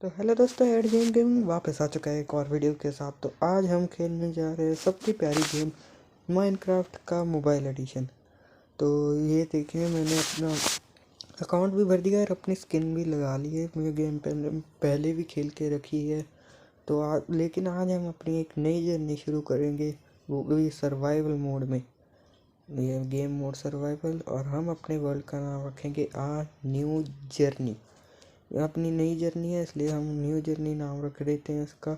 तो हेलो दोस्तों, head game वापस आ चुका है एक और वीडियो के साथ। तो आज हम खेलने जा रहे हैं सबकी प्यारी गेम माइनक्राफ्ट का मोबाइल एडिशन। तो ये देखिए, मैंने अपना अकाउंट भी भर दिया है और अपनी स्किन भी लगा ली है। मुझे गेम पहले भी खेल के रखी है। तो लेकिन आज हम अपनी एक नई जर्नी शुरू करेंगे, वो भी सर्वाइवल मोड में। ये गेम मोड सर्वाइवल, और हम अपने वर्ल्ड का नाम रखेंगे न्यू जर्नी। अपनी नई जर्नी है इसलिए हम न्यू जर्नी नाम रख देते हैं इसका।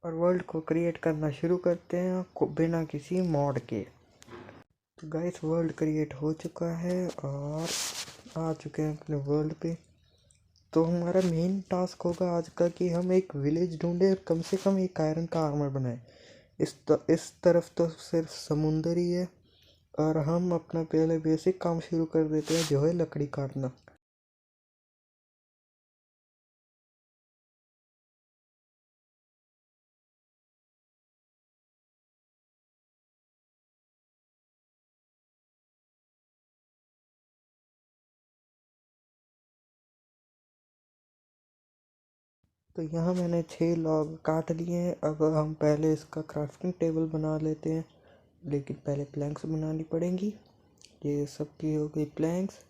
और वर्ल्ड को क्रिएट करना शुरू करते हैं बिना किसी मॉड के। तो गाइस, वर्ल्ड क्रिएट हो चुका है और आ चुके हैं अपने वर्ल्ड पे। तो हमारा मेन टास्क होगा आज का कि हम एक विलेज ढूंढे और कम से कम एक आयरन का आर्मर बनाए। इस तरफ तो सिर्फ समुंदर ही है। और हम अपना पहले बेसिक काम शुरू कर देते हैं, जो है लकड़ी काटना। तो यहाँ मैंने 6 लॉग काट लिए हैं। अब हम पहले इसका क्राफ्टिंग टेबल बना लेते हैं, लेकिन पहले प्लैंक्स बनानी पड़ेंगी। ये सबकी हो गई प्लैंक्स,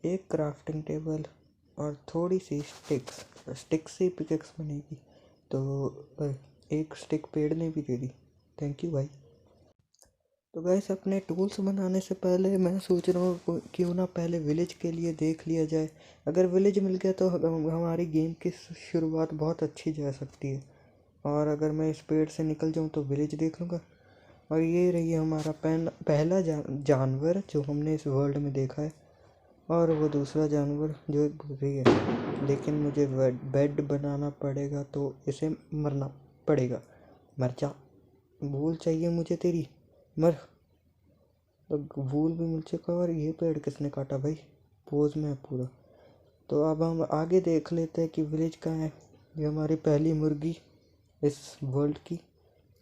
एक क्राफ्टिंग टेबल और थोड़ी सी स्टिक्स। स्टिक्स से पिकेक्स बनेगी। तो एक स्टिक पेड़ ने भी दे दी, थैंक यू भाई। तो गैस, अपने टूल्स बनाने से पहले मैं सोच रहा हूँ क्यों ना पहले विलेज के लिए देख लिया जाए। अगर विलेज मिल गया तो हमारी गेम की शुरुआत बहुत अच्छी जा सकती है। और अगर मैं इस पेड़ से निकल जाऊँ तो विलेज देख लूँगा। और ये रही हमारा पहला जानवर जो हमने इस वर्ल्ड में देखा है। और वो दूसरा जानवर जो एक भूरी है, लेकिन मुझे बेड बनाना पड़ेगा तो इसे मरना पड़ेगा। मर जा, भूल चाहिए मुझे तेरी, मर। तो भूल भी मिल चुका। और ये पेड़ किसने काटा भाई, पोज में है पूरा। तो अब हम आगे देख लेते हैं कि विलेज कहाँ है। ये हमारी पहली मुर्गी इस वर्ल्ड की।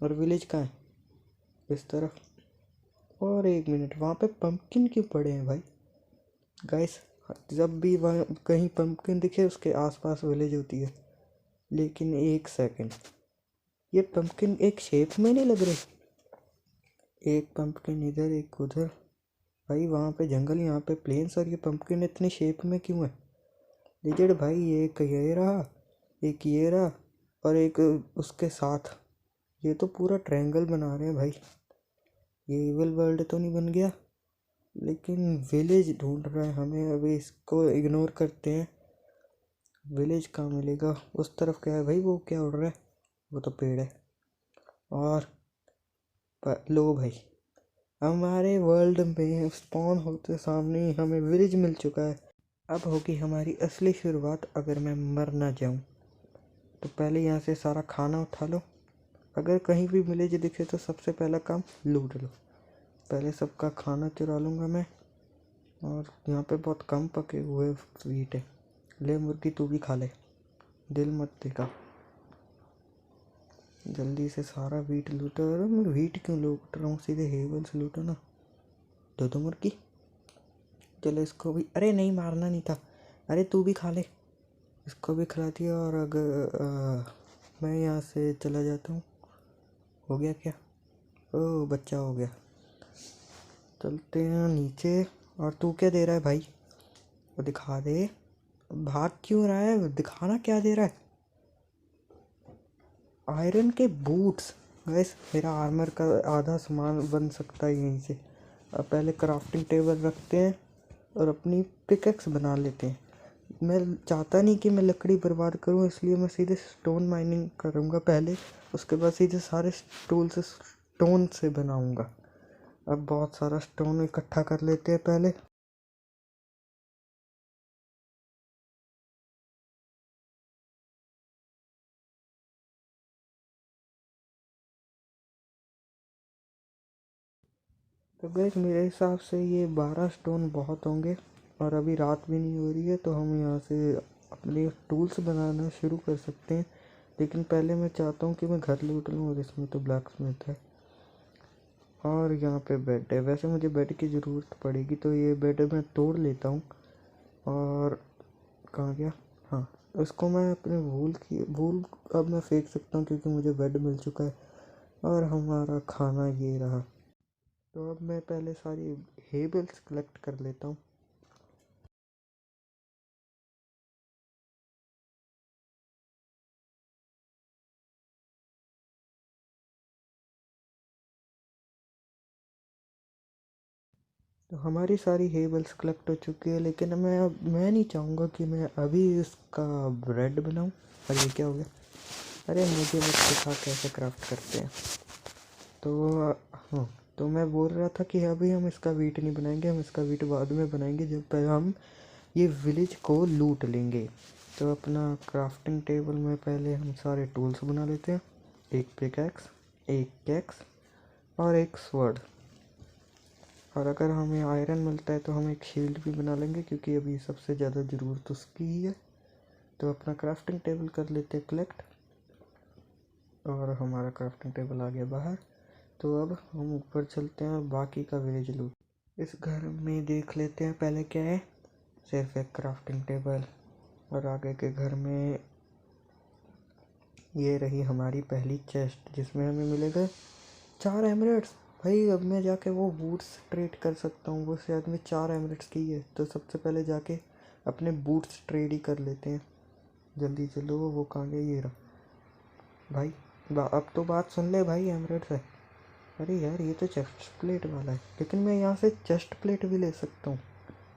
और विलेज कहाँ है, इस तरफ। और एक मिनट, वहाँ पे पंपकिन क्यों पड़े हैं भाई। गाइस, जब भी वहाँ कहीं पंपकिन दिखे उसके आसपास विलेज होती है। लेकिन एक सेकंड, ये पंपकिन एक शेप में नहीं लग रहे। एक पंपकिन इधर, एक उधर। भाई वहाँ पे जंगल, यहाँ पे प्लेन्स, और ये पंपकिन इतनी शेप में क्यों है। लिजेंड भाई, एक ये रहा, एक ये रहा, और एक उसके साथ। ये तो पूरा ट्रायंगल बना रहे हैं भाई। ये इविल वर्ल्ड तो नहीं बन गया। लेकिन विलेज ढूंढ रहा है हमें, अभी इसको इग्नोर करते हैं। विलेज कहाँ मिलेगा, उस तरफ क्या है भाई, वो क्या उड़ रहा है, वो तो पेड़ है। और लो भाई, हमारे वर्ल्ड में स्पॉन होते सामने ही हमें विलेज मिल चुका है। अब होगी हमारी असली शुरुआत, अगर मैं मर ना जाऊं। तो पहले यहाँ से सारा खाना उठा लो। अगर कहीं भी विलेज दिखे तो सबसे पहला काम लूट लो। पहले सबका खाना चुरा लूँगा मैं। और यहाँ पे बहुत कम पके हुए वीट है। ले मुर्गी, तू भी खा ले, दिल मत दिखा। जल्दी से सारा वीट लूटो। अरे मैं वीट क्यों लूट रहा हूँ, सीधे हेवल्स लूटो ना। दो मुर्गी। चलो इसको भी, अरे नहीं, मारना नहीं था। अरे तू भी खा ले, इसको भी खिला दिया। और अगर मैं यहाँ से चला जाता हूँ। हो गया क्या, ओह बच्चा हो गया। चलते हैं नीचे। और तू क्या दे रहा है भाई, वो दिखा दे। भाग क्यों रहा है, दिखाना क्या दे रहा है। आयरन के बूट्स। गैस, मेरा आर्मर का आधा सामान बन सकता है यहीं से। अब पहले क्राफ्टिंग टेबल रखते हैं और अपनी पिकेक्स बना लेते हैं। मैं चाहता नहीं कि मैं लकड़ी बर्बाद करूं, इसलिए मैं सीधे स्टोन माइनिंग करूंगा पहले। उसके बाद सीधे सारे टूल से स्टोन से बनाऊंगा। अब बहुत सारा स्टोन इकट्ठा कर लेते हैं पहले। तो गैस, मेरे हिसाब से ये 12 स्टोन बहुत होंगे। और अभी रात भी नहीं हो रही है, तो हम यहाँ से अपने टूल्स बनाना शुरू कर सकते हैं। लेकिन पहले मैं चाहता हूँ कि मैं घर लूट लूँ, और इसमें तो ब्लैक स्मिथ है। और यहाँ पे बेड है, वैसे मुझे बेड की ज़रूरत पड़ेगी, तो ये बेड मैं तोड़ लेता हूँ। और कहाँ गया, हाँ, इसको मैं अपने वूल अब मैं फेंक सकता हूँ क्योंकि मुझे बेड मिल चुका है। और हमारा खाना ये रहा। तो अब मैं पहले सारी हे बेल्स कलेक्ट कर लेता हूँ। तो हमारी सारी हे बेल्स कलेक्ट हो चुकी है, लेकिन मैं नहीं चाहूँगा कि मैं अभी इसका ब्रेड बनाऊँ। और ये क्या हो गया? अरे मुझे मत सिखा कैसे क्राफ्ट करते हैं। तो हाँ, तो मैं बोल रहा था कि अभी हम इसका वीट नहीं बनाएंगे, हम इसका वीट बाद में बनाएंगे जब पहले हम ये विलेज को लूट लेंगे। तो अपना क्राफ्टिंग टेबल में पहले हम सारे टूल्स बना लेते हैं। एक पिकैक्स, एक कैक्स और एक स्वर्ड। और अगर हमें आयरन मिलता है तो हम एक शील्ड भी बना लेंगे क्योंकि अभी सबसे ज़्यादा ज़रूरत उसकी ही है। तो अपना क्राफ्टिंग टेबल कर लेते हैं कलेक्ट। और हमारा क्राफ्टिंग टेबल आ गया बाहर। तो अब हम ऊपर चलते हैं और बाकी का विलेज लूट। इस घर में देख लेते हैं पहले क्या है। सिर्फ एक क्राफ्टिंग टेबल। और आगे के घर में ये रही हमारी पहली चेस्ट जिसमें हमें मिलेगा 4 एमरेट्स। भाई अब मैं जाके वो बूट्स ट्रेड कर सकता हूँ, वो शायद में 4 एमरेट्स की है। तो सबसे पहले जाके अपने बूट्स ट्रेड ही कर लेते हैं। जल्दी चलो, वो कहाँ गया? ये रहा भाई। अब तो बात सुन ले भाई, एमरेट्स है। अरे यार ये तो चेस्ट प्लेट वाला है, लेकिन मैं यहाँ से चेस्ट प्लेट भी ले सकता हूँ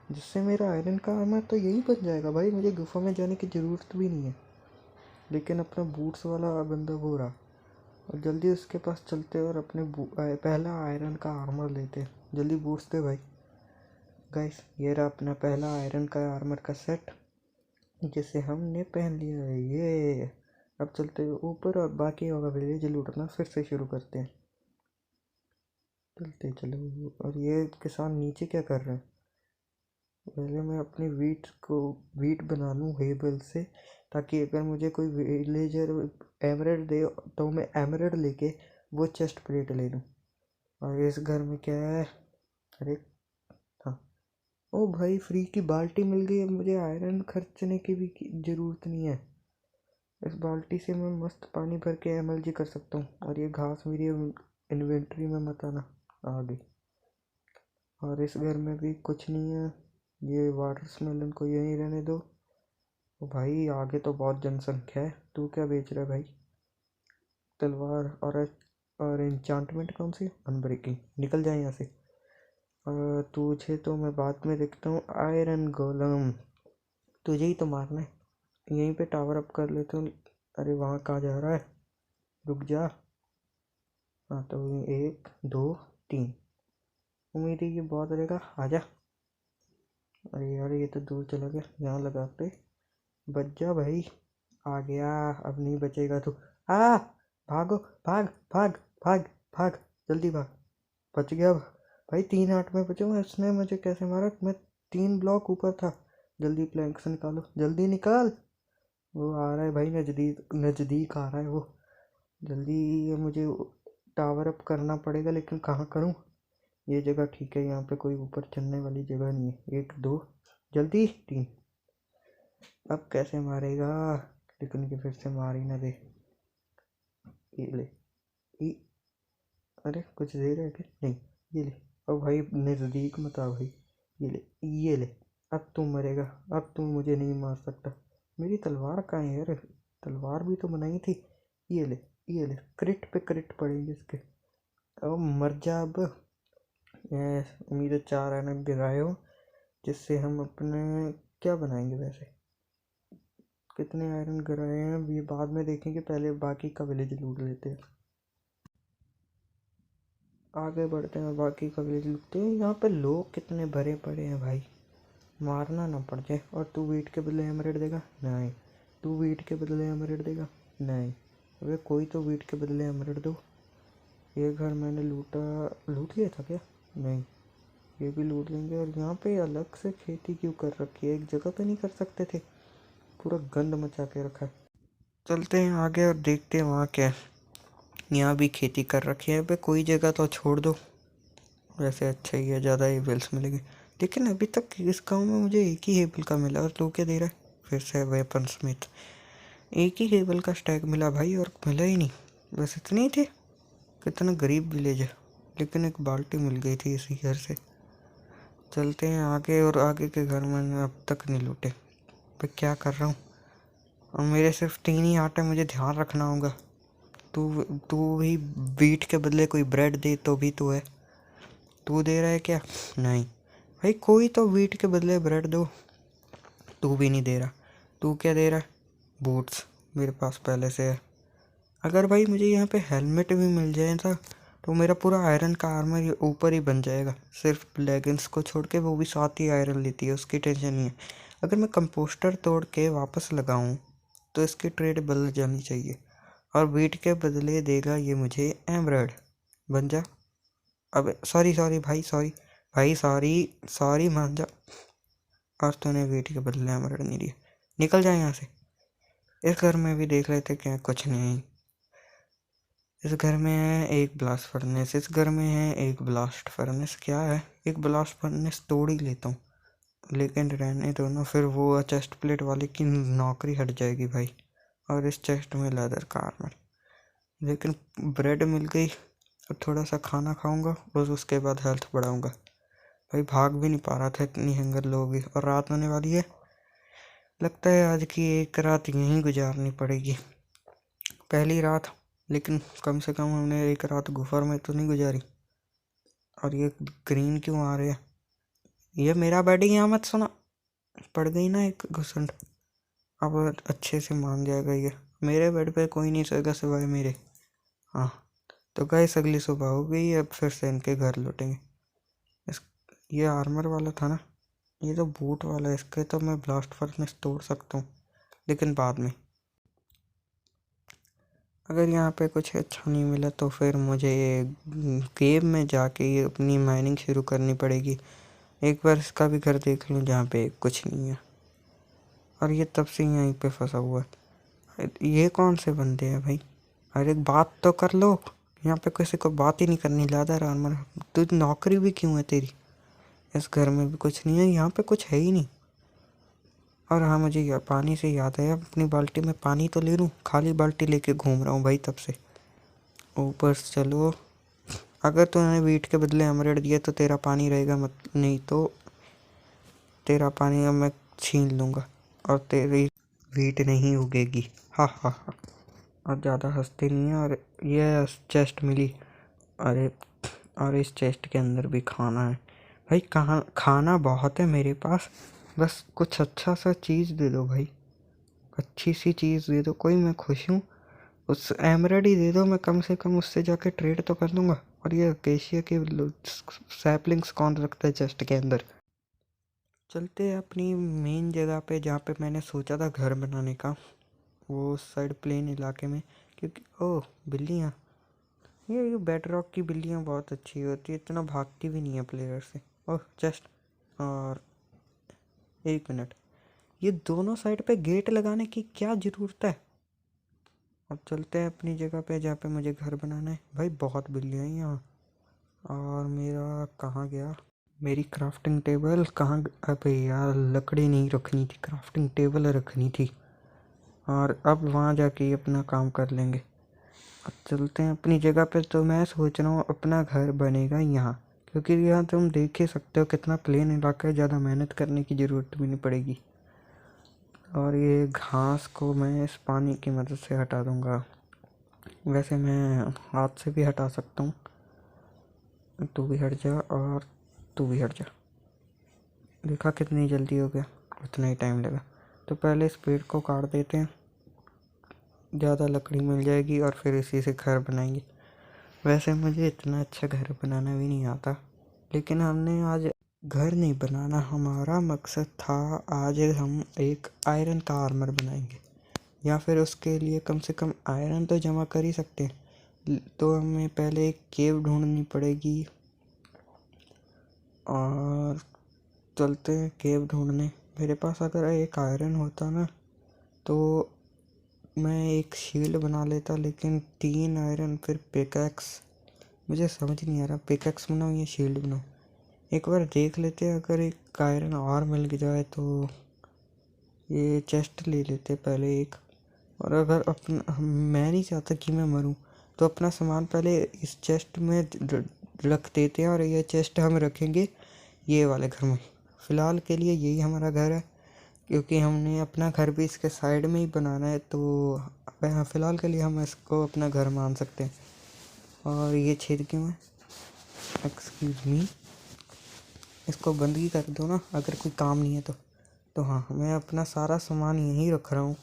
जिससे मेरा आयरन का आर्मर तो यही बन जाएगा। भाई मुझे गुफा में जाने की ज़रूरत भी नहीं है। लेकिन अपना बूट्स वाला बंदा वो रहा। और जल्दी उसके पास चलते और अपने पहला आयरन का आर्मर लेते। जल्दी बूट्स दे भाई। गाइस ये रहा अपना पहला आयरन का आर्मर का सेट जिसे हमने पहन लिया है। ये अब चलते ऊपर और बाकी होगा विलेज लूटना फिर से शुरू करते हैं। चलते चलो। और ये किसान नीचे क्या कर रहे हैं? पहले मैं अपनी वीट बना लूँ हेबल से, ताकि अगर मुझे कोई विलेजर एमरेड दे तो मैं एमरेड लेके वो चेस्ट प्लेट ले लूँ। और इस घर में क्या है? अरे हाँ, ओ भाई फ्री की बाल्टी मिल गई। अब मुझे आयरन खर्चने की भी ज़रूरत नहीं है। इस बाल्टी से मैं मस्त पानी भर के एमएलजी कर सकता हूँ। और ये घास मेरी इन्वेंट्री में मत आना। आ गई। और इस घर में भी कुछ नहीं है। ये वाटरमेलन को यहीं रहने दो। ओ भाई आगे तो बहुत जनसंख्या है। तू क्या बेच रहा है भाई? तलवार और एन्चांटमेंट कौन सी? अनब्रेकिंग। निकल जाए यहाँ से। तुझे तो मैं बाद में देखता हूँ। आयरन गोलम तुझे ही तो मारना है। यहीं पे टावर अप कर लेते हूँ। अरे वहाँ कहाँ जा रहा है? रुक जा। हाँ तो 1 2 3। उम्मीद है ये बहुत रहेगा। आजा। अरे यार ये तो दूर चला गया। यहाँ लगाते। बच जा भाई। आ गया। अब नहीं बचेगा तू। आ भागो। भाग भाग भाग भाग। जल्दी भाग। बच गया भाई। 3 8 में बचा हूँ। इसने मुझे कैसे मारा? मैं 3 ब्लॉक ऊपर था। जल्दी प्लैंक से निकालो। जल्दी निकाल। वो आ रहा है भाई, नज़दीक नज़दीक आ रहा है वो। जल्दी। ये मुझे टावर अप करना पड़ेगा, लेकिन कहाँ करूँ? ये जगह ठीक है, यहाँ पे कोई ऊपर चढ़ने वाली जगह नहीं है। 1 2 जल्दी 3। अब कैसे मारेगा? लेकिन कि फिर से मार ही ना दे। ये ले। ई अरे कुछ दे रहा है क्या? नहीं। ये ले। अब भाई नज़दीक मत आ भाई। ये ले। ये ले। अब तू मरेगा। अब तू मुझे नहीं मार सकता। मेरी तलवार कहाँ है यार? तलवार भी तो बनाई थी। ये ले। ये ले। क्रिट पे क्रिट पड़ेंगे इसके। अब मर जा अब। उम्मीद है 4 आयरन गिराए हो, जिससे हम अपने क्या बनाएंगे वैसे। कितने आयरन गिराए हैं ये बाद में देखेंगे, पहले बाकी का विलेज लूट लेते हैं। आगे बढ़ते हैं, बाकी का विलेज लूटते हैं। यहाँ पे लोग कितने भरे पड़े हैं भाई। मारना ना पड़ जाए। और तू वीट के बदले एमरेड देगा? नहीं। तू वीट के बदले एमरेड देगा? नहीं। अबे कोई तो वीट के बदले एमरेड दो। ये घर मैंने लूट लिया था क्या? नहीं। ये भी लूट लेंगे। और यहाँ पे अलग से खेती क्यों कर रखी है? एक जगह पे नहीं कर सकते थे? पूरा गंद मचा के रखा है। चलते हैं आगे और देखते हैं वहाँ क्या है। यहाँ भी खेती कर रखी है। अबे कोई जगह तो छोड़ दो। वैसे अच्छा ही है, ज़्यादा ही बिल्स मिलेंगे। लेकिन अभी तक इस गाँव में मुझे एक ही हेबल का मिला। और तू क्या दे रहा है? फिर से वेपन स्मिथ। एक ही केबल का स्टैक मिला भाई, और मिला ही नहीं, बस इतने ही थे। कितना गरीब विलेज है, लेकिन एक बाल्टी मिल गई थी इसी घर से। चलते हैं आगे, और आगे के घर मैंने अब तक नहीं लूटे। मैं क्या कर रहा हूँ, और मेरे सिर्फ 3 ही आटे, मुझे ध्यान रखना होगा। तू तू भी बीट के बदले कोई ब्रेड दे तो भी तो है। तू दे रहा है क्या? नहीं भाई, कोई तो बीट के बदले ब्रेड दो। तू भी नहीं दे रहा। तू क्या दे रहा है? बूट्स मेरे पास पहले से है। अगर भाई मुझे यहाँ पे हेलमेट भी मिल जाए था तो मेरा पूरा आयरन का आर्मर ऊपर ही बन जाएगा। सिर्फ लेगिंग्स को छोड़ के, वो भी साथ ही आयरन लेती है, उसकी टेंशन नहीं है। अगर मैं कंपोस्टर तोड़ के वापस लगाऊं तो इसकी ट्रेड बदल जानी चाहिए, और बीट के बदले देगा ये मुझे एमराल्ड। बन जा। अब सॉरी सॉरी भाई, सॉरी भाई, सॉरी सॉरी, मान जा। और तूने बीट के बदले एमराल्ड नहीं दिया, निकल जा यहाँ से। इस घर में भी देख लेते क्या, कुछ नहीं। इस घर में है एक ब्लास्ट फर्नेस, इस घर में है एक ब्लास्ट फर्नेस। क्या है, एक ब्लास्ट फर्नेस तोड़ ही लेता हूँ, लेकिन रहने दो ना, फिर वो चेस्ट प्लेट वाले की नौकरी हट जाएगी भाई। और इस चेस्ट में लेदर का आर्मर, लेकिन ब्रेड मिल गई। अब थोड़ा सा खाना खाऊंगा, बस उसके बाद हेल्थ बढ़ाऊंगा। भाई भाग भी नहीं पा रहा था, इतनी हंगर लोगी, और रात होने वाली है। लगता है आज की एक रात यहीं गुजारनी पड़ेगी, पहली रात। लेकिन कम से कम हमने एक रात गुफा में तो नहीं गुजारी। और ये ग्रीन क्यों आ रहे हैं? ये मेरा बेड ही, यहाँ मत सुना। पड़ गई ना एक घुसंड, अब अच्छे से मान जाएगा ये। मेरे बेड पे कोई नहीं सोएगा सिवाय मेरे। हाँ, तो गाइस अगली सुबह हो गई, अब फिर से इनके घर लौटेंगे। इस ये आर्मर वाला था ना, ये तो बूट वाला है। इसके तो मैं ब्लास्ट फर्नेस तोड़ सकता हूँ, लेकिन बाद में। अगर यहाँ पे कुछ अच्छा नहीं मिला तो फिर मुझे केव में जाके ये अपनी माइनिंग शुरू करनी पड़ेगी। एक बार इसका भी घर देख लूँ जहाँ पे कुछ नहीं है। और ये तब से यहीं पे फंसा हुआ है। ये कौन से बंदे हैं भाई? अरे एक बात तो कर लो, यहाँ पे किसी को बात ही नहीं करनी। लेदर आर्मर, तो नौकरी भी क्यों है तेरी? इस घर में भी कुछ नहीं है, यहाँ पे कुछ है ही नहीं। और हाँ, मुझे पानी से याद है, अपनी बाल्टी में पानी तो ले लूँ। खाली बाल्टी लेके घूम रहा हूँ भाई तब से। ऊपर से चलो, अगर तूने वीट के बदले एमराल्ड दिया तो तेरा पानी रहेगा, मत नहीं तो तेरा पानी अब मैं छीन लूँगा, और तेरी वीट नहीं उगेगी। हा हा हा। और ज़्यादा हंसते नहीं है। और ये चेस्ट मिली। अरे, और इस चेस्ट के अंदर भी खाना है भाई। कहाँ खाना बहुत है मेरे पास, बस कुछ अच्छा सा चीज़ दे दो भाई। अच्छी सी चीज़ दे दो कोई, मैं खुश हूँ। उस एमराल्ड ही दे दो, मैं कम से कम उससे जाके ट्रेड तो कर लूँगा। और ये अकेशिया के सैपलिंग्स कौन रखता है चेस्ट के अंदर? चलते हैं अपनी मेन जगह पे, जहाँ पे मैंने सोचा था घर बनाने का, वो उस साइड प्लेन इलाके में। क्योंकि ओह, बिल्लियाँ, ये बेड रॉक की बिल्लियाँ बहुत अच्छी होती है, इतना भागती भी नहीं है प्लेयर से। ओह जस्ट, और 1 मिनट, ये दोनों साइड पे गेट लगाने की क्या ज़रूरत है? अब चलते हैं अपनी जगह पे जहाँ पे मुझे घर बनाना है। भाई बहुत बिल्लियाँ हैं यहाँ। और मेरा कहाँ गया, मेरी क्राफ्टिंग टेबल कहाँ? अबे यार, लकड़ी नहीं रखनी थी, क्राफ्टिंग टेबल रखनी थी। और अब वहाँ जाके ही अपना काम कर लेंगे। अब चलते हैं अपनी जगह पे। तो मैं सोच रहा हूँ अपना घर बनेगा यहाँ, क्योंकि यहाँ तुम देख ही सकते हो कितना प्लेन इलाका है, ज़्यादा मेहनत करने की ज़रूरत भी नहीं पड़ेगी। और ये घास को मैं इस पानी की मदद से हटा दूँगा। वैसे मैं हाथ से भी हटा सकता हूँ। तू भी हट जा, और तू भी हट जा। देखा कितनी जल्दी हो गया, उतना ही टाइम लगा। तो पहले इस पेड़ को काट देते हैं, ज़्यादा लकड़ी मिल जाएगी, और फिर इसी से घर बनाएंगे। वैसे मुझे इतना अच्छा घर बनाना भी नहीं आता, लेकिन हमने आज घर नहीं बनाना, हमारा मकसद था आज हम एक आयरन का आर्मर बनाएंगे। या फिर उसके लिए कम से कम आयरन तो जमा कर ही सकते हैं। तो हमें पहले एक केव ढूंढनी पड़ेगी, और चलते हैं केव ढूंढने। मेरे पास अगर एक आयरन होता ना तो मैं एक शील्ड बना लेता, लेकिन 3 आयरन फिर पिकैक्स, मुझे समझ नहीं आ रहा पिकैक्स बनाऊँ या शील्ड बनाऊँ। एक बार देख लेते हैं, अगर एक आयरन और मिल जाए तो ये चेस्ट ले लेते पहले एक। और अगर मैं नहीं चाहता कि मैं मरूं, तो अपना सामान पहले इस चेस्ट में रख देते हैं, और ये चेस्ट हम रखेंगे ये वाले घर में। फ़िलहाल के लिए यही हमारा घर है, क्योंकि हमने अपना घर भी इसके साइड में ही बनाना है, तो फ़िलहाल के लिए हम इसको अपना घर मान सकते हैं। और ये छेद क्यों है? एक्सक्यूज़ मी, इसको बंद ही कर दो ना अगर कोई काम नहीं है तो हाँ, मैं अपना सारा सामान यहीं रख रहा हूँ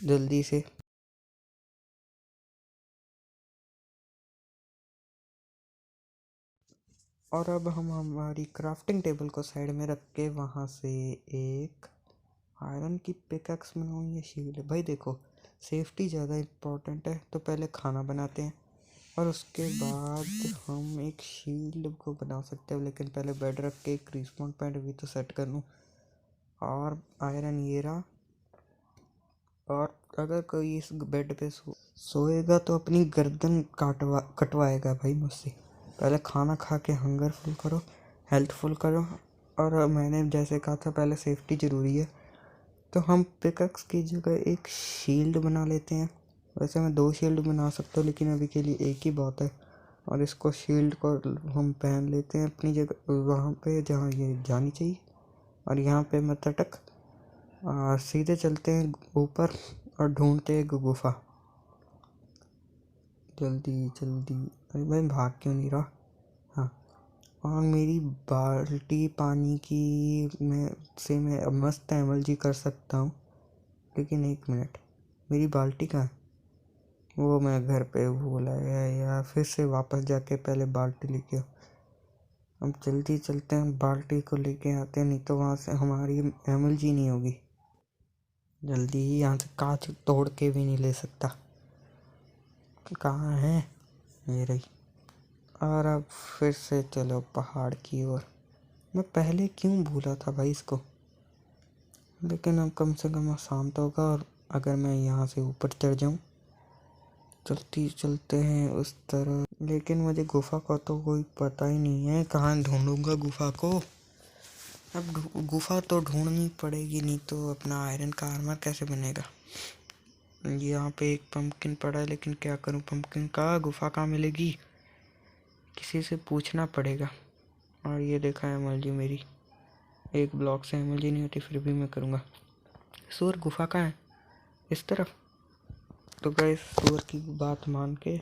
जल्दी से। और अब हम हमारी क्राफ्टिंग टेबल को साइड में रख के वहाँ से एक आयरन की पिकैक्स बनाऊँ या शील्ड। भाई देखो, सेफ्टी ज़्यादा इम्पोर्टेंट है, तो पहले खाना बनाते हैं और उसके बाद हम एक शील्ड को बना सकते हैं। लेकिन पहले बेड रख के एक रिस्पॉन पॉइंट भी तो सेट कर लूँ। और आयरन ये रहा। और अगर कोई इस बेड पे सोएगा तो अपनी गर्दन कटवाएगा भाई मुझसे। पहले खाना खा के हंगर फुल करो, हेल्थ फुल करो। और मैंने जैसे कहा था पहले सेफ्टी ज़रूरी है, तो हम पिकैक्स की जगह एक शील्ड बना लेते हैं। वैसे मैं 2 शील्ड बना सकता हूँ, लेकिन अभी के लिए एक ही बहुत है। और इसको शील्ड को हम पहन लेते हैं अपनी जगह वहाँ पे जहाँ ये जानी चाहिए। और यहाँ पे मत अटक, सीधे चलते हैं ऊपर और ढूंढते हैं गुफा। जल्दी जल्दी, अरे मैं भाग क्यों नहीं रहा? हाँ, और मेरी बाल्टी पानी की मैं मस्त एमएलजी कर सकता हूँ। लेकिन एक मिनट, मेरी बाल्टी कहाँ है? वो मैं घर पे भूल आया यार, फिर से वापस जाके पहले बाल्टी लेके आओ। हम जल्दी चलते हैं, बाल्टी को लेके आते हैं, नहीं तो वहाँ से हमारी एमएलजी नहीं होगी। जल्दी ही, यहाँ से कांच तोड़ के भी नहीं ले सकता। कहाँ है? ये रही। और अब फिर से चलो पहाड़ की ओर। मैं पहले क्यों भूला था भाई इसको? लेकिन अब कम से कम आसान तो होगा। और अगर मैं यहाँ से ऊपर चढ़ जाऊँ, चलते हैं उस तरह। लेकिन मुझे गुफा का तो कोई पता ही नहीं है, कहाँ ढूंढूंगा गुफा को? अब गुफा तो ढूंढनी पड़ेगी, नहीं तो अपना आयरन का आर्मर कैसे बनेगा? यहाँ पे एक पंपकिन पड़ा है, लेकिन क्या करूँ पंपकिन का? गुफा कहाँ मिलेगी? किसी से पूछना पड़ेगा। और ये देखा है एमएलजी मेरी, एक ब्लॉक से एमएलजी नहीं होती, फिर भी मैं करूँगा। सूअर गुफा कहाँ है? इस तरफ। तो गाइस, सूअर की बात मान के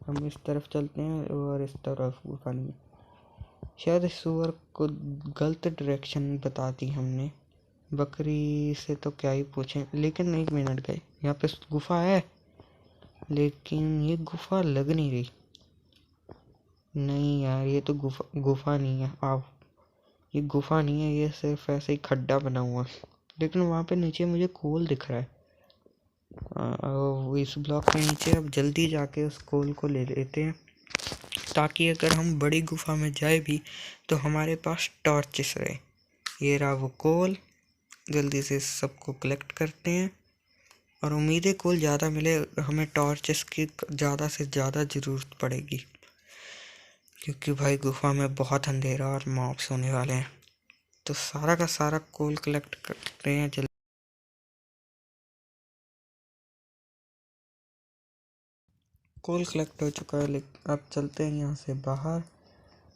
हम इस तरफ चलते हैं, और इस तरफ गुफा नहीं है। शायद सूअर को गलत डायरेक्शन बता दी हमने। बकरी से तो क्या ही पूछें। लेकिन एक मिनट गए, यहाँ पे गुफा है, लेकिन ये गुफा लग नहीं रही। नहीं यार, ये तो गुफा नहीं है। आओ, ये गुफा नहीं है, ये सिर्फ ऐसे ही खड्डा बना हुआ है। लेकिन वहाँ पे नीचे मुझे कोल दिख रहा है। इस ब्लॉक के नीचे अब जल्दी जाके उस कोल को ले लेते हैं, ताकि अगर हम बड़ी गुफा में जाए भी तो हमारे पास टॉर्चेस रहे। ये रहा वो कोल। जल्दी से सबको कलेक्ट करते हैं, और उम्मीद है कोल ज़्यादा मिले। हमें टॉर्चेस की ज़्यादा से ज़्यादा ज़रूरत पड़ेगी, क्योंकि भाई गुफा में बहुत अंधेरा और मॉब्स होने वाले हैं। तो सारा का सारा कोल कलेक्ट करते हैं जल्दी। कोल कलेक्ट हो चुका है, लेकिन अब चलते हैं यहाँ से बाहर।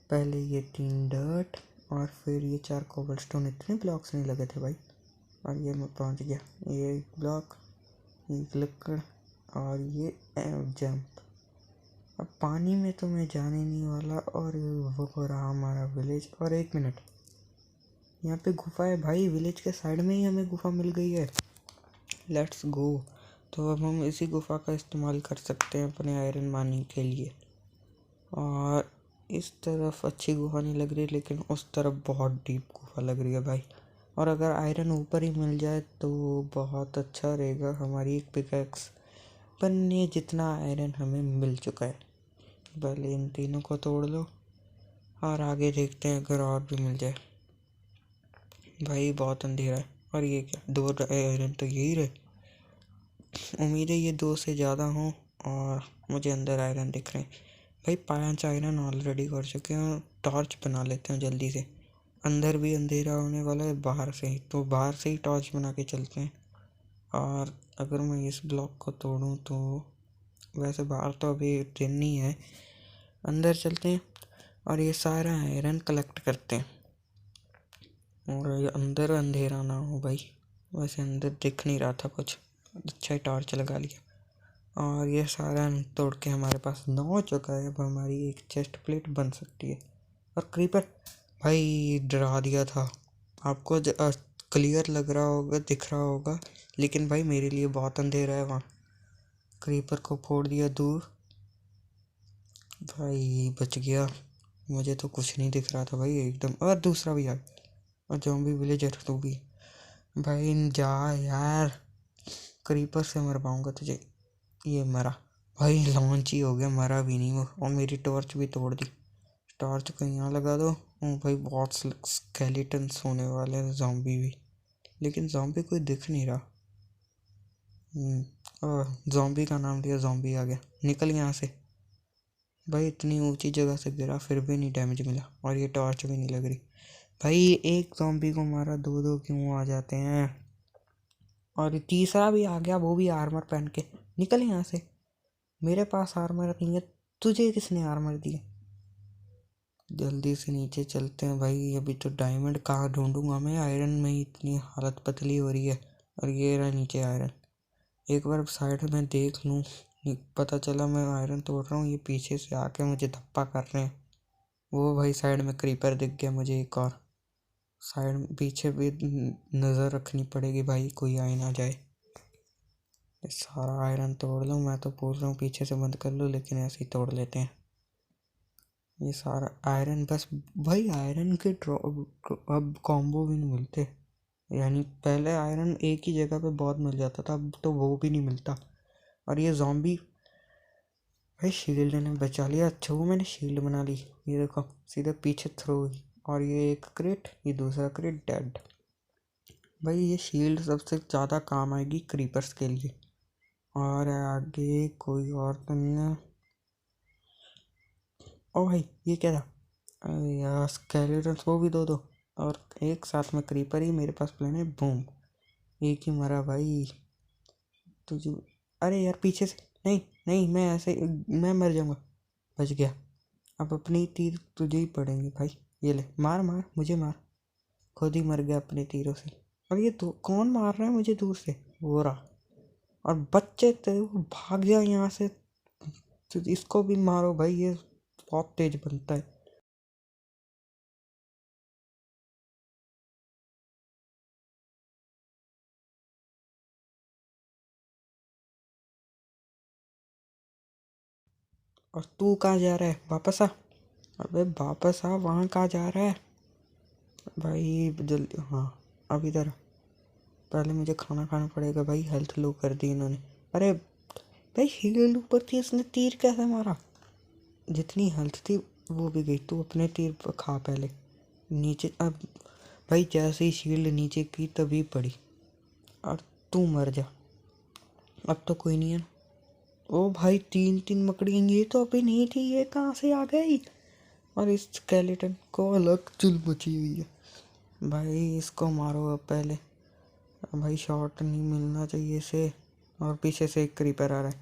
पहले ये 3 डर्ट, और फिर ये 4 कोबलस्टोन। इतने ब्लॉक्स नहीं लगे थे भाई। और ये मैं पहुँच गया। ये एक ब्लॉक, एक लकड़, और ये जंप। अब पानी में तो मैं जाने नहीं वाला। और वो रहा हमारा विलेज। और एक मिनट, यहाँ पे गुफा है भाई, विलेज के साइड में ही हमें गुफा मिल गई है। Let's go. तो अब हम इसी गुफा का इस्तेमाल कर सकते हैं अपने आयरन माइनिंग के लिए। और इस तरफ अच्छी गुफा नहीं लग रही, लेकिन उस तरफ बहुत डीप गुफा लग रही है भाई। और अगर आयरन ऊपर ही मिल जाए तो बहुत अच्छा रहेगा। हमारी एक पिकैक्स बनने जितना आयरन हमें मिल चुका है। पहले इन तीनों को तोड़ लो, और आगे देखते हैं अगर और भी मिल जाए। भाई बहुत अंधेरा है। और ये क्या, 2 आयरन तो यही रहे। उम्मीद है ये 2 से ज़्यादा हों। और मुझे अंदर आयरन दिख रहे हैं भाई। 5 आयरन ऑलरेडी कर चुके हैं। टॉर्च बना लेते हैं जल्दी से। अंदर भी अंधेरा होने वाला है बाहर से ही, तो बाहर से ही टॉर्च बना के चलते हैं। और अगर मैं इस ब्लॉक को तोड़ूं तो वैसे बाहर तो अभी दिन नहीं है, अंदर चलते हैं और ये सारा आयरन कलेक्ट करते हैं। और ये अंदर अंधेरा ना हो भाई, वैसे अंदर दिख नहीं रहा था कुछ, अच्छा ही टॉर्च लगा लिया। और ये सारा तोड़ के हमारे पास 9 चुका है, अब हमारी एक चेस्ट प्लेट बन सकती है। और क्रीपर भाई डरा दिया था आपको, क्लियर लग रहा होगा, दिख रहा होगा, लेकिन भाई मेरे लिए बहुत अंधेरा है वहाँ। क्रीपर को फोड़ दिया दूर, भाई बच गया। मुझे तो कुछ नहीं दिख रहा था भाई एकदम। और दूसरा भी यार, और ज़ॉम्बी विलेजर तू भी भाई जा यार, क्रीपर से मर पाऊंगा तुझे। ये मरा भाई, लॉन्च ही हो गया, मरा भी नहीं वो। और मेरी टॉर्च भी तोड़ दी। टॉर्च को यहाँ लगा दो। ओ भाई बहुत स्केलेटन्स होने वाले हैं, ज़ॉम्बी भी, लेकिन ज़ॉम्बी कोई दिख नहीं रहा। और ज़ॉम्बी का नाम लिया, ज़ॉम्बी आ गया, निकल यहाँ से। भाई इतनी ऊंची जगह से गिरा फिर भी नहीं डैमेज मिला, और ये टॉर्च भी नहीं लग रही। भाई एक ज़ॉम्बी को मारा, दो दो क्यों आ जाते हैं। और तीसरा भी आ गया, वो भी आर्मर पहन के। निकल यहाँ से, मेरे पास आर्मर नहीं है, तुझे किसने आर्मर दिया। जल्दी से नीचे चलते हैं भाई, अभी तो डायमंड कहाँ ढूंढूंगा मैं, आयरन में ही इतनी हालत पतली हो रही है। और ये रहा नीचे आयरन, एक बार साइड में देख लूँ, पता चला मैं आयरन तोड़ रहा हूँ, ये पीछे से आके मुझे धप्पा कर रहे हैं। वो भाई साइड में क्रीपर दिख गया मुझे एक और, साइड में पीछे भी नज़र रखनी पड़ेगी भाई, कोई आए ना जाए। ये सारा आयरन तोड़ लूँ, मैं तो बोल रहा हूँ पीछे से बंद कर लूँ, लेकिन ऐसे ही तोड़ लेते हैं ये सारा आयरन। बस भाई आयरन के अब कॉम्बो भी नहीं मिलते, यानी पहले आयरन एक ही जगह पे बहुत मिल जाता था, अब तो वो भी नहीं मिलता। और ये ज़ॉम्बी भाई शील्ड ने बचा लिया, अच्छा वो मैंने शील्ड बना ली, ये देखो सीधे पीछे थ्रो हुई। और ये एक क्रेट, ये दूसरा क्रेट डेड। भाई ये शील्ड सबसे ज़्यादा काम आएगी क्रीपर्स के लिए। और आगे कोई और तो नहीं है। ओ भाई ये क्या था, अरे यार स्केलेटन्स, वो भी दो दो, और एक साथ में क्रीपर ही मेरे पास प्लान है। बूम, एक ही मरा भाई तुझे। अरे यार पीछे से, नहीं नहीं, मैं ऐसे मैं मर जाऊंगा। बच गया, अब अपने ही तीर तुझे ही पड़ेंगे भाई। ये ले, मार मार मुझे मार, खुद ही मर गया अपने तीरों से। और ये तो कौन मार रहा है मुझे दूर से, वो रहा। और बच्चे तेरे को भाग जा यहाँ से, तो इसको भी मारो भाई, ये बहुत तेज बनता है। और तू कहाँ जा रहा है, वापस आ। अबे वापस आ, वहाँ कहाँ जा रहा है भाई, जल्दी। हाँ अब इधर आ। पहले मुझे खाना खाना पड़ेगा भाई, हेल्थ लो कर दी इन्होंने। अरे भाई हील ऊपर थी, इसने तीर कैसे मारा, जितनी हेल्थ थी वो भी गई। तू अपने तीर खा पहले, नीचे। अब भाई जैसे ही शील्ड नीचे की तभी पड़ी, और तू मर जा। अब तो कोई नहीं है। ओ भाई तीन तीन मकड़ी, ये तो अभी नहीं थी, ये कहाँ से आ गई। और इस स्केलेटन को अलग चुल मची हुई है भाई, इसको मारो अब पहले। भाई शॉट नहीं मिलना चाहिए इसे। और पीछे से एक क्रीपर आ रहा है,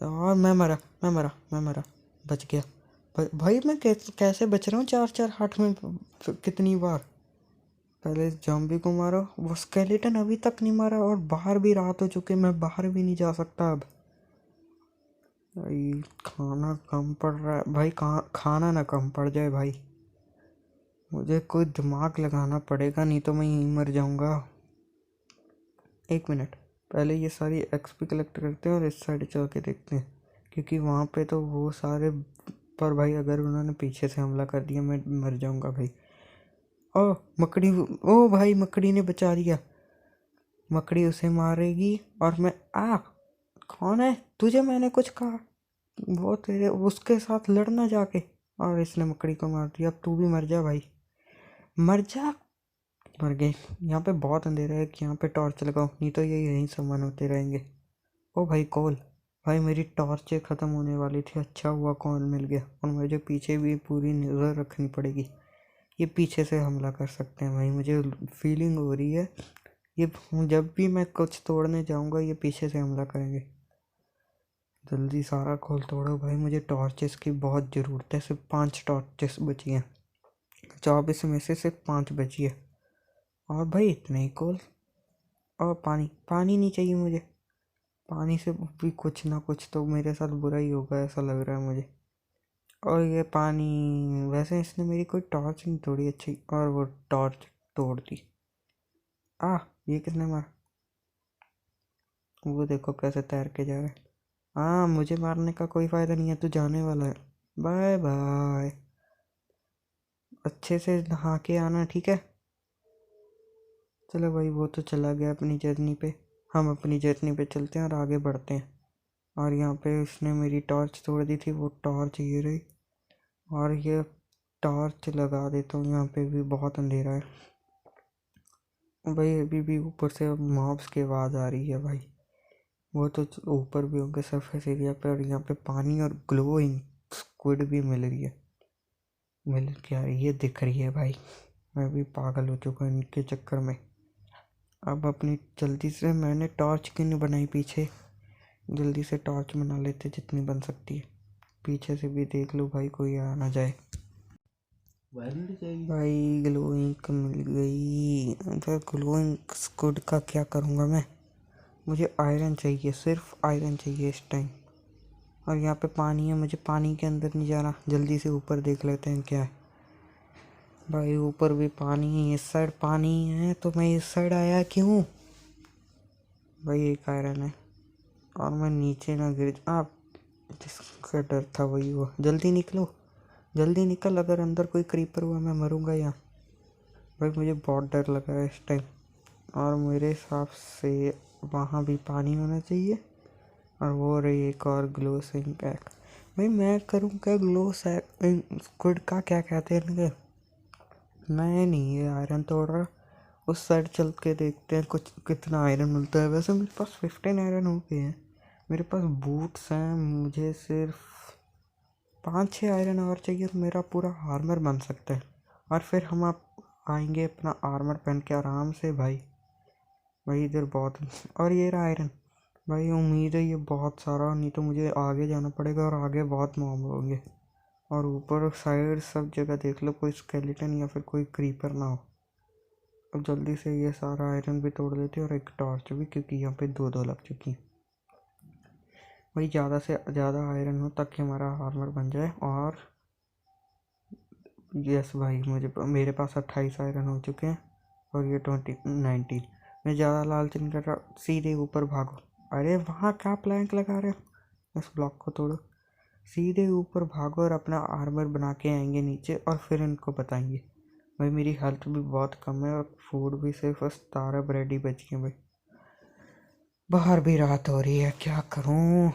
और मैं मरा, बच गया। भाई मैं कैसे बच रहा हूँ 4-4 हाथ में, कितनी बार। पहले जॉम्बी को मारो, वो स्केलेटन अभी तक नहीं मारा, और बाहर भी रात हो चुके, मैं बाहर भी नहीं जा सकता अब। भाई खाना कम पड़ रहा है भाई, कहाँ खाना ना कम पड़ जाए भाई, मुझे कोई दिमाग लगाना पड़ेगा, नहीं तो मैं यहीं मर जाऊंगा। एक मिनट, पहले ये सारी एक्सपी कलेक्ट करते हैं और इस साइड चल के देखते हैं, क्योंकि वहाँ पे तो वो सारे, पर भाई अगर उन्होंने पीछे से हमला कर दिया मैं मर जाऊंगा भाई। ओ मकड़ी, ओ भाई मकड़ी ने बचा दिया, मकड़ी उसे मारेगी और मैं आ। कौन है, तुझे मैंने कुछ कहा, वो तेरे उसके साथ लड़ना जाके। और इसने मकड़ी को मार दिया, अब तू भी मर जा भाई, मर जा। मर गए। यहाँ पे बहुत अंधेरा है कि यहाँ पे टॉर्च लगाओ, नहीं तो ये यहीं सामान होते रहेंगे। ओ भाई कॉल, भाई मेरी टॉर्च ख़त्म होने वाली थी, अच्छा हुआ कॉल मिल गया। और मुझे पीछे भी पूरी नज़र रखनी पड़ेगी, ये पीछे से हमला कर सकते हैं भाई, मुझे फीलिंग हो रही है ये जब भी मैं कुछ तोड़ने जाऊंगा ये पीछे से हमला करेंगे। जल्दी सारा खोल तोड़ो भाई, मुझे टॉर्चेस की बहुत ज़रूरत है। सिर्फ 5 टॉर्चेस बची हैं, 24 में से सिर्फ 5 बची है। और भाई इतने ही खोल। और पानी, पानी नहीं चाहिए मुझे, पानी से भी कुछ ना कुछ तो मेरे साथ बुरा ही होगा ऐसा लग रहा है मुझे। और ये पानी, वैसे इसने मेरी कोई टॉर्च नहीं तोड़ी अच्छी, और वो टॉर्च तोड़ दी। ये किसने मारा? वो देखो कैसे तैर के जा रहा है। मुझे मारने का कोई फायदा नहीं है, तू जाने वाला है। बाय बाय, अच्छे से नहा के आना, ठीक है? चलो भाई, वो तो चला गया अपनी जर्नी पे, हम अपनी जर्नी पे चलते हैं और आगे बढ़ते हैं। और यहाँ पे उसने मेरी टॉर्च तोड़ दी थी, वो टॉर्च ये रही। और ये टॉर्च लगा देता हूँ, यहाँ पे भी बहुत अंधेरा है भाई। अभी भी ऊपर से मॉब्स की आवाज़ आ रही है भाई, वो तो ऊपर भी होंगे सरफेस एरिया पे। और यहाँ पे पानी और ग्लोइंग स्क्विड भी मिल रही है, मिल क्या रही है, दिख रही है भाई। मैं भी पागल हो चुका हूँ इनके चक्कर में। अब अपनी जल्दी से, मैंने टॉर्च क्यों नहीं बनाई पीछे, जल्दी से टॉर्च बना लेते जितनी बन सकती है। पीछे से भी देख लो भाई, कोई आ ना जाए। भाई ग्लोइंग मिल गई, अगर ग्लोइंग स्क्विड का क्या करूँगा मैं? मुझे आयरन चाहिए, सिर्फ आयरन चाहिए इस टाइम। और यहाँ पे पानी है, मुझे पानी के अंदर नहीं जाना, जल्दी से ऊपर देख लेते हैं क्या है। भाई ऊपर भी पानी है, इस साइड पानी है, तो मैं इस साइड आया क्यों? भाई एक आयरन है, और मैं नीचे ना गिर जिसका डर था वही हुआ। जल्दी निकलो, जल्दी निकल, अगर अंदर कोई क्रीपर हुआ मैं मरूंगा यहाँ। भाई मुझे बहुत डर लगा है इस टाइम। और मेरे हिसाब से वहाँ भी पानी होना चाहिए। और वो रही एक और ग्लो सिंक पैक। भाई मैं करूँ क्या ग्लो स्क्विड का, क्या कहते हैं इनके? मैं नहीं ये आयरन तोड़ रहा, उस साइड चल के देखते हैं कुछ कितना आयरन मिलता है। वैसे मेरे पास 15 आयरन हो गए हैं, मेरे पास बूट्स हैं, मुझे सिर्फ 5-6 आयरन और चाहिए तो मेरा पूरा आर्मर बन सकता है। और फिर हम आप आएंगे अपना आर्मर पहन के आराम से भाई। भाई इधर बहुत, और ये रहा आयरन। भाई उम्मीद है ये बहुत सारा, नहीं तो मुझे आगे जाना पड़ेगा और आगे बहुत मॉब होंगे। और ऊपर साइड सब जगह देख लो, कोई स्केलेटन या फिर कोई क्रीपर ना हो। अब जल्दी से ये सारा आयरन भी तोड़ लेते हैं और एक टॉर्च भी, क्योंकि यहाँ पे 2-2 लग चुकी हैं। भाई ज़्यादा से ज़्यादा आयरन हो ताकि हमारा आर्मर बन जाए। और यस भाई, मेरे पास 28 आयरन हो चुके हैं, और ये 19। मैं ज़्यादा लालच नहीं कर रहा, सीधे ऊपर भागो। अरे वहाँ क्या प्लैंक लगा रहे हो, इस ब्लॉक को तोड़ो। सीधे ऊपर भागो और अपना आर्मर बना के आएंगे नीचे, और फिर इनको बताएंगे। भाई मेरी हेल्थ भी बहुत कम है, और फूड भी सिर्फ 17 ब्रेड ही बची है भाई। बाहर भी रात हो रही है, क्या करूं?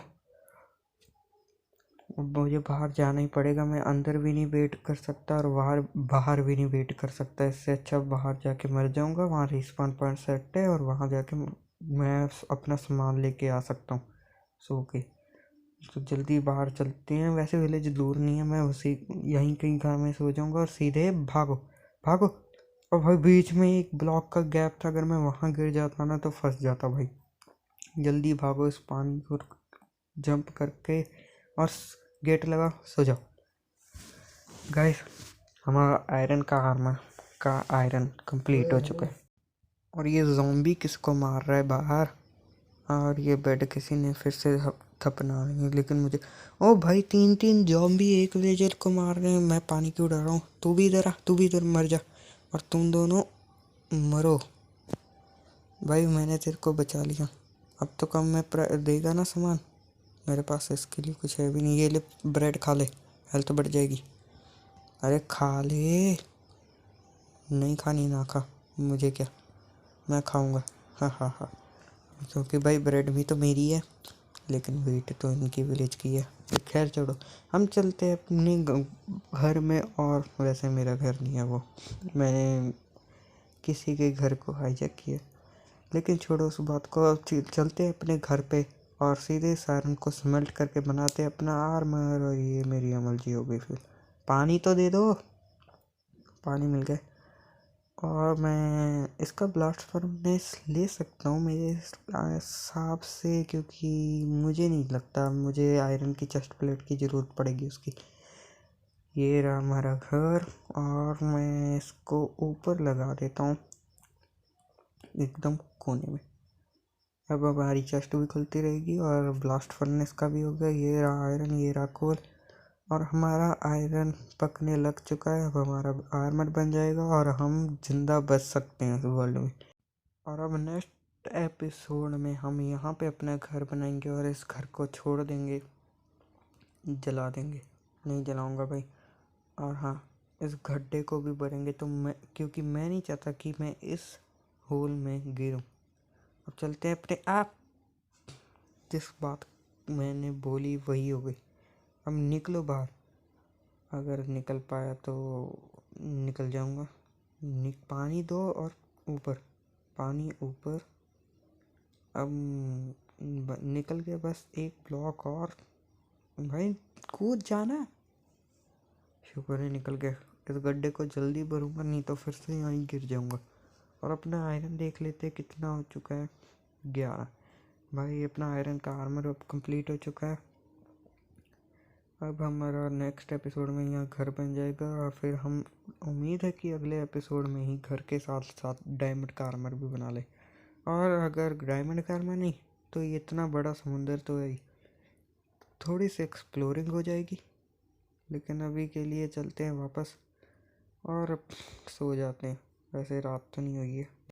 मुझे बाहर जाना ही पड़ेगा, मैं अंदर भी नहीं वेट कर सकता और बाहर बाहर भी नहीं वेट कर सकता। इससे अच्छा बाहर जाके मर जाऊंगा, वहाँ रिस्पॉन पॉइंट सेट है और वहाँ जाके मैं अपना सामान लेके आ सकता हूँ सो के। तो जल्दी बाहर चलते हैं, वैसे विलेज दूर नहीं है, मैं उसी यहीं कहीं घर में सो जाऊंगा। और सीधे भागो भागो। और भाई बीच में एक ब्लॉक का गैप था, अगर मैं वहाँ गिर जाता ना तो फंस जाता भाई। जल्दी भागो इस पानी को जंप करके, और गेट लगा, सो जाओ। गाइस हमारा आयरन का आर्मर का आयरन कंप्लीट हो चुका है। और ये ज़ॉम्बी किसको मार रहा है बाहर? और ये बेड किसी ने फिर से थपना रही है, लेकिन मुझे, ओ भाई 3-3 ज़ॉम्बी एक विलेजर को मार रहे हैं। मैं पानी क्यों डर रहा हूँ? तू भी इधर आ, तू भी इधर मर जा, और तुम दोनों मरो। भाई मैंने तेरे को बचा लिया, अब तो कम में देगा ना सामान? मेरे पास इसके लिए कुछ है भी नहीं। ये ले ब्रेड खा ले, हेल्थ बढ़ जाएगी। अरे खा ले, नहीं खानी ना खा, मुझे क्या, मैं खाऊंगा। हाँ हाँ हाँ, क्योंकि भाई ब्रेड भी तो मेरी है, लेकिन वेट तो इनकी विलेज की है। खैर छोड़ो, हम चलते हैं अपने घर में। और वैसे मेरा घर नहीं है वो, मैंने किसी के घर को हाईजैक किया। लेकिन छोड़ो उस बात को, अब चलते हैं अपने घर पे और सीधे सायरन को स्मेल्ट करके बनाते हैं अपना आर्मर। और ये मेरी अमल जी हो गई। फिर पानी तो दे दो, पानी मिल गए। और मैं इसका ब्लास्ट फर्नेस ले सकता हूँ मेरे हिसाब से, क्योंकि मुझे नहीं लगता मुझे आयरन की चेस्ट प्लेट की ज़रूरत पड़ेगी उसकी। ये रहा हमारा घर, और मैं इसको ऊपर लगा देता हूँ एकदम कोने में। अब हमारी चेस्ट भी खुलती रहेगी और ब्लास्ट फर्नेस का भी हो गया। ये रहा आयरन, ये रहा कोल, और हमारा आयरन पकने लग चुका है। अब हमारा आर्मर बन जाएगा और हम जिंदा बच सकते हैं इस वर्ल्ड में। और अब नेक्स्ट एपिसोड में हम यहाँ पे अपना घर बनाएंगे और इस घर को छोड़ देंगे, जला देंगे। नहीं जलाऊंगा भाई। और हाँ, इस गड्ढे को भी भरेंगे, तो मैं, क्योंकि मैं नहीं चाहता कि मैं इस होल में गिरूं। अब चलते हैं अपने आप। जिस बात मैंने बोली वही हो गई। अब निकलो बाहर। अगर निकल पाया तो निकल जाऊंगा। पानी दो और ऊपर, पानी ऊपर। अब निकल गया, बस एक ब्लॉक और। भाई कूद जाना। शुक्र है निकल गया। इस गड्ढे को जल्दी भरूंगा, नहीं तो फिर से यहाँ गिर जाऊंगा। और अपना आयरन देख लेते कितना हो चुका है, 11। भाई अपना आयरन का आर्मर अब कंप्लीट हो चुका है। अब हमारा नेक्स्ट एपिसोड में यहाँ घर बन जाएगा, और फिर हम उम्मीद है कि अगले एपिसोड में ही घर के साथ साथ डायमंड का आर्मर भी बना ले। और अगर डायमंड का आर्मर नहीं तो ये इतना बड़ा समुंदर तो है ही, थोड़ी सी एक्सप्लोरिंग हो जाएगी। लेकिन अभी के लिए चलते हैं वापस और सो जाते हैं। वैसे रात तो नहीं हुई है।